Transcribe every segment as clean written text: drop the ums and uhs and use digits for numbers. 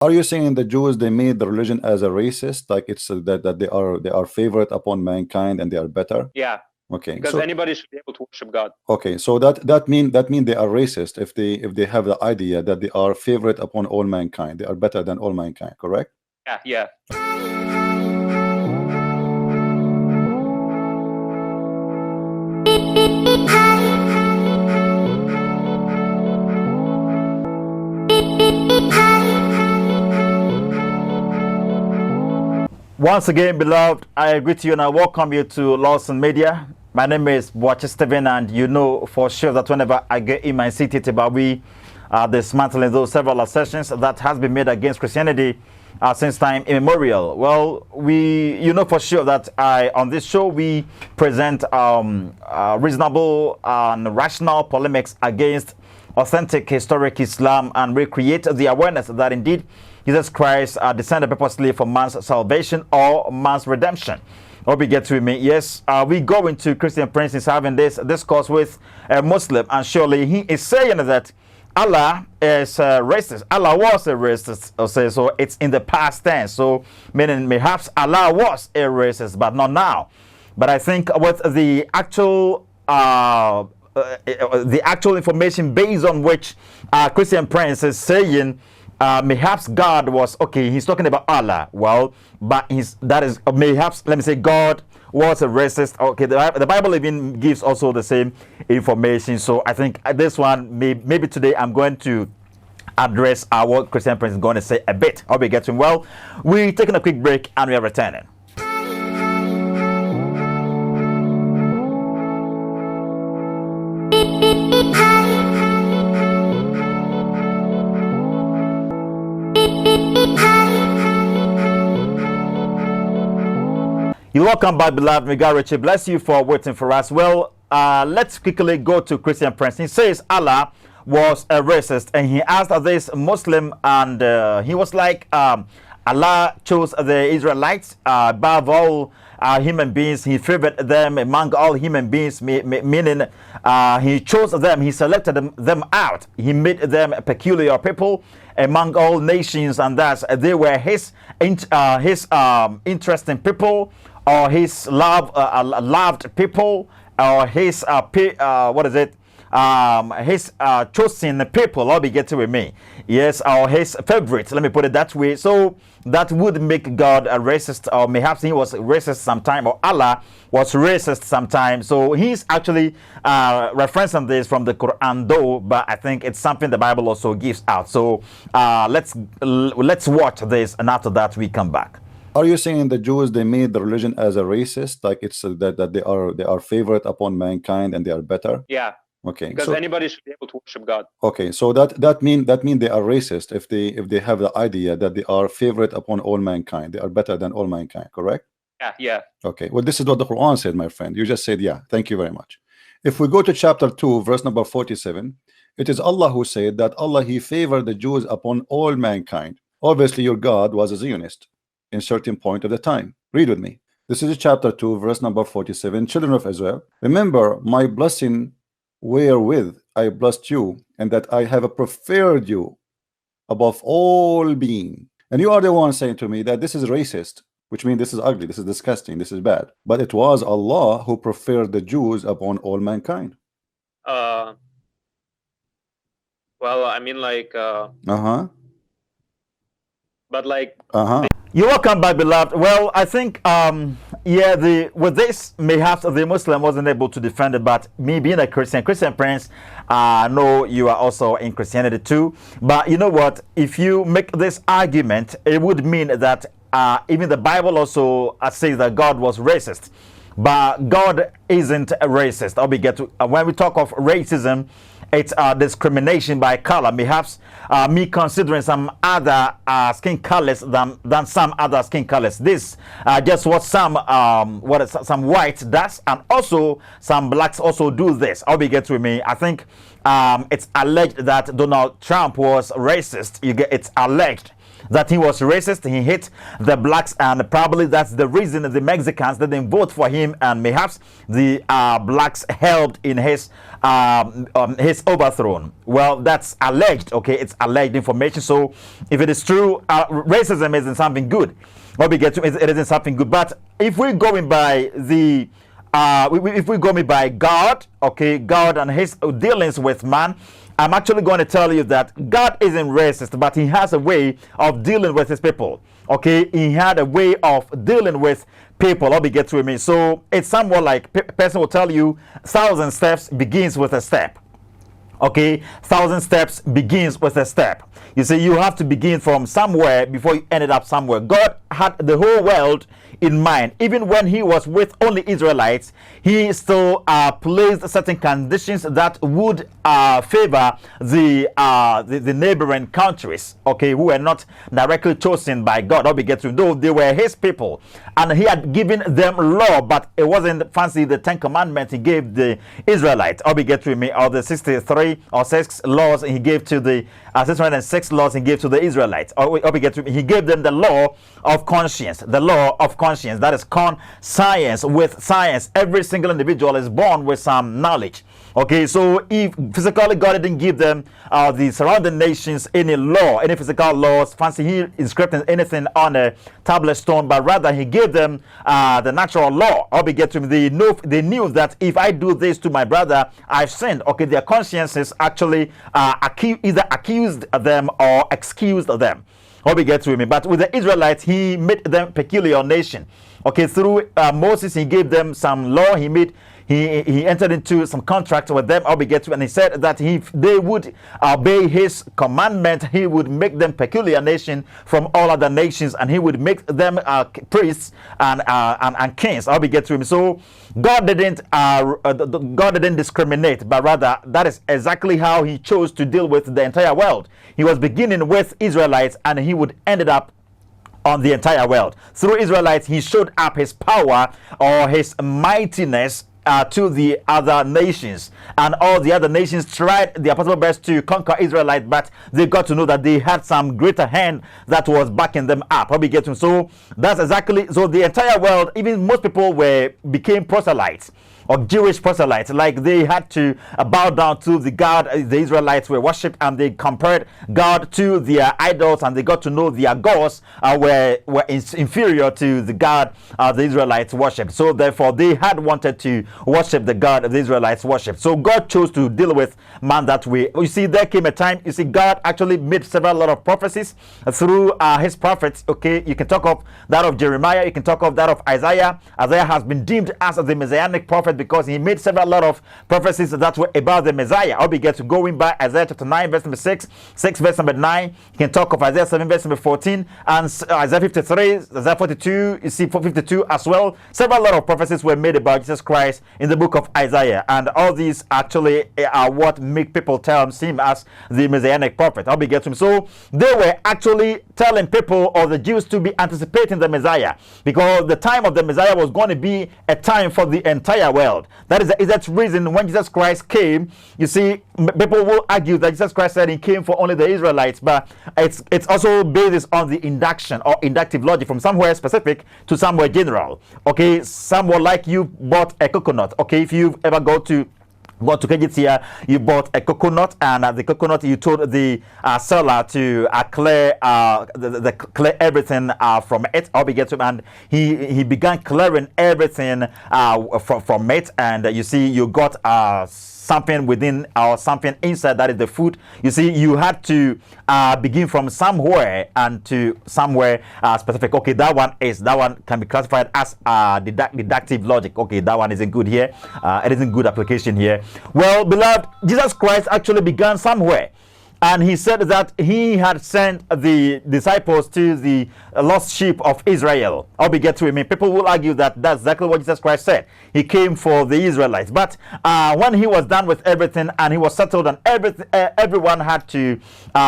Are you saying the Jews they made the religion as a racist, like it's that they are favorite upon mankind and they are better? Yeah, Okay, because so anybody should be able to worship God. okay, so that mean they are racist if they have the idea that they are favorite upon all mankind, they are better than all mankind, correct? Yeah, yeah. Once again, beloved, I greet you and I welcome you to Lawson Media. My name is Boache Steven, and you know for sure that whenever I get in my city, we are dismantling those several assertions that has been made against Christianity since time immemorial. Well, you know for sure that on this show we present reasonable and rational polemics against authentic historic Islam and recreate the awareness that indeed Jesus Christ descended purposely for man's salvation or man's redemption. Hope you get to me. Yes, we go into Christian Prince having this discourse with a Muslim, and surely he is saying that Allah is racist. Allah was a racist. So it's in the past tense. So meaning perhaps Allah was a racist, but not now. But I think with the actual information based on which Christian Prince is saying perhaps God was okay. He's talking about Allah. Well, but that is perhaps, let me say, God was a racist. Okay, the Bible even gives also the same information. So I think this one maybe today I'm going to address what Christian Prince is going to say a bit. Hope you get him. Well, we're taking a quick break and we are returning. You're welcome back, beloved. May God richly bless you for waiting for us. Well, let's quickly go to Christian Prince. He says Allah was a racist, and he asked this Muslim, and he was like, Allah chose the Israelites above all human beings. He favored them among all human beings, meaning he chose them, he selected them out. He made them a peculiar people among all nations, and that they were his interesting people, or his loved people, or his what is it? His chosen people. I'll be getting with me. Yes, or his favorite. Let me put it that way. So that would make God a racist, or perhaps he was racist sometime, or Allah was racist sometime. So he's actually referencing this from the Quran, though. But I think it's something the Bible also gives out. So let's watch this, and after that we come back. Are you saying the Jews they made the religion as a racist, like it's that they are favorite upon mankind and they are better? Yeah, Okay, because so anybody should be able to worship God. okay, so that mean they are racist if they have the idea that they are favorite upon all mankind, they are better than all mankind, correct? Yeah, yeah. Okay, well, this is what the Quran said, my friend. You just said, yeah, thank you very much. If we go to chapter 2, verse number 47, it is Allah who said that Allah, He favored the Jews upon all mankind. Obviously, your God was a Zionist in certain point of the time. Read with me. This is chapter 2, verse number 47. Children of Israel, remember my blessing wherewith I blessed you, and that I have preferred you above all being. And you are the one saying to me that this is racist, which means this is ugly, this is disgusting, this is bad. But it was Allah who preferred the Jews upon all mankind. Well, I mean, like, but like, You're welcome back, beloved. Well, I think, with this, perhaps the Muslim wasn't able to defend it, but me being a Christian Prince, I know you are also in Christianity too. But you know what? If you make this argument, it would mean that even the Bible also says that God was racist. But God isn't a racist. When we talk of racism, it's discrimination by color. Perhaps me considering some other skin colors than some other skin colors. This just what some whites does, and also some blacks also do this. I'll be get with me. I think it's alleged that Donald Trump was racist. It's alleged. that he was racist. He hate the blacks, and probably that's the reason the Mexicans didn't vote for him, and perhaps the blacks helped in his overthrow. Well, that's alleged. Okay, it's alleged information. So if it is true, racism isn't something good. What we get to it isn't something good. But if we're going by the if we're going by God, okay, God and his dealings with man, I'm actually going to tell you that God isn't racist, but he has a way of dealing with his people. Okay, he had a way of dealing with people. I'll be get to me. So it's somewhat like person will tell you 1,000 steps begins with a step. Okay, 1,000 steps begins with a step. You see, you have to begin from somewhere before you ended up somewhere. God had the whole world in mind. Even when he was with only Israelites, he still placed certain conditions that would favor the neighboring countries, okay, who were not directly chosen by God. I'll be getting, though they were his people, and he had given them law, but it wasn't fancy the 10 commandments he gave the Israelites. I'll be getting me, or the 63 or 6 laws he gave to the 606 laws he gave to the Israelites. I'll be getting, he gave them the law of conscience, the law of conscience, that is science. With science, every single individual is born with some knowledge. Okay, so if physically God didn't give them the surrounding nations any law, any physical laws, fancy he inscribed anything on a tablet stone, but rather he gave them the natural law. I'll be getting, they knew that if I do this to my brother, I've sinned. Okay, their consciences actually either accused them or excused them. I'll be get to me. But with the Israelites, he made them peculiar nation. Okay, through Moses, he gave them some law. He entered into some contract with them. I'll be get to, and he said that if they would obey his commandment, he would make them peculiar nation from all other nations, and he would make them priests and kings. I'll be get to him. So God didn't discriminate, but rather that is exactly how he chose to deal with the entire world. He was beginning with Israelites, and he would end up on the entire world. Through Israelites, he showed up his power or his mightiness to the other nations, and all the other nations tried their possible best to conquer Israelites, but they got to know that they had some greater hand that was backing them up. How we get to, so that's exactly, so the entire world, even most people became proselytes or Jewish proselytes, like they had to bow down to the God the Israelites were worshipped, and they compared God to their idols, and they got to know their gods were inferior to the God the Israelites worshipped. So therefore they had wanted to worship the God the Israelites worshipped. So God chose to deal with man that way. You see, there came a time, you see, God actually made several lot of prophecies through his prophets. Okay, you can talk of that of Jeremiah, you can talk of that of Isaiah. Isaiah has been deemed as the messianic prophet because he made several lot of prophecies that were about the Messiah. I'll be to going by Isaiah chapter 9 verse number 6 verse number 9. You can talk of Isaiah 7 verse number 14 and Isaiah 53, Isaiah 42, you see 52 as well. Several lot of prophecies were made about Jesus Christ in the book of Isaiah, and all these actually are what make people tell him as the messianic prophet. I'll be to him. So they were actually telling people or the Jews to be anticipating the Messiah, because the time of the Messiah was going to be a time for the entire world. That is the exact reason when Jesus Christ came, you see, people will argue that Jesus Christ said he came for only the Israelites, but it's also based on the induction or inductive logic from somewhere specific to somewhere general. Okay, somewhere like you bought a coconut. Okay, if you've ever go to Kejit here, you bought a coconut, and the coconut, you told the seller to clear clear everything from it. I'll be get to, and he began clearing everything from it, and you see, you got something within or something inside, that is the food. You see, you had to begin from somewhere and to somewhere specific. Okay, that one can be classified as deductive logic. Okay, that one isn't good here. It isn't good application here. Well, beloved, Jesus Christ actually began somewhere. And he said that he had sent the disciples to the lost sheep of Israel. I'll be get to him. People will argue that that's exactly what Jesus Christ said. He came for the Israelites. But when he was done with everything and he was settled and everyone had to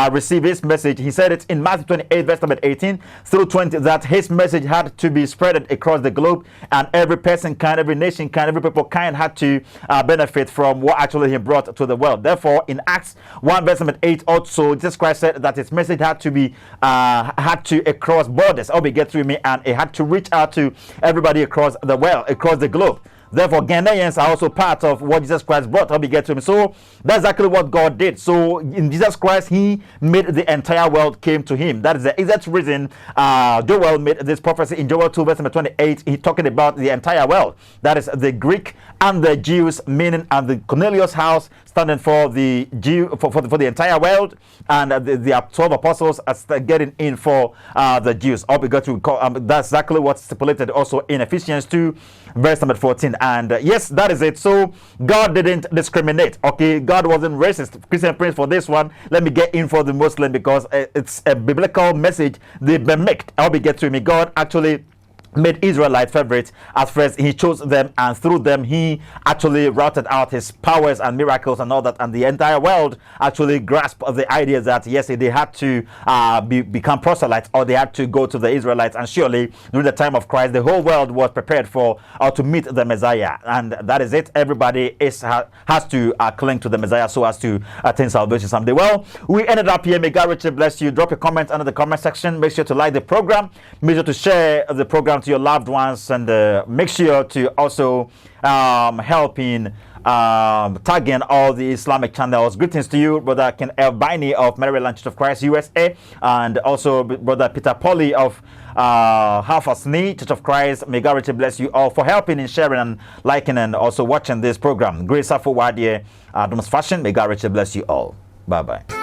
receive his message, he said it in Matthew 28, verse number 18 through 20, that his message had to be spread across the globe, and every person kind, every nation kind, every people kind had to benefit from what actually he brought to the world. Therefore, in Acts 1, verse number 18, 8 also, Jesus Christ said that his message had to be had to cross borders. I'll be get through me, and it had to reach out to everybody across the world, across the globe. Therefore, Ghanaians are also part of what Jesus Christ brought. I'll be get to him. So that's exactly what God did. So in Jesus Christ, he made the entire world came to him. That is the exact reason Joel made this prophecy in Joel 2 verse number 28. He's talking about the entire world. That is the Greek and the Jews, meaning and the Cornelius house standing for the Jew for the entire world, and the 12 apostles are getting in for the Jews. All we got to call, that's exactly what's stipulated also in Ephesians 2 verse number 14. And yes, that is it. So God didn't discriminate. Okay, God wasn't racist. Christian Prince, for this one, let me get in for the Muslim, because it's a biblical message. They mimicked. I'll be get to me. God actually made Israelite favorites at first. He chose them, and through them he actually routed out his powers and miracles and all that, and the entire world actually grasped the idea that yes, they had to become proselytes, or they had to go to the Israelites. And surely during the time of Christ, the whole world was prepared for or to meet the Messiah, and that is it. Everybody has to cling to the Messiah so as to attain salvation someday. Well, we ended up here. May God richly bless you. Drop a comment under the comment section. Make sure to like the program. Make sure to share the program to your loved ones, and make sure to also help in tagging all the Islamic channels. Greetings to you, Brother Ken Elbini of Maryland Church of Christ, USA, and also Brother Peter Polly of Half-Asni Church of Christ. May God richly bless you all for helping in sharing and liking and also watching this program. Grace for Wadie, Adam's Fashion. May God richly bless you all. Bye bye.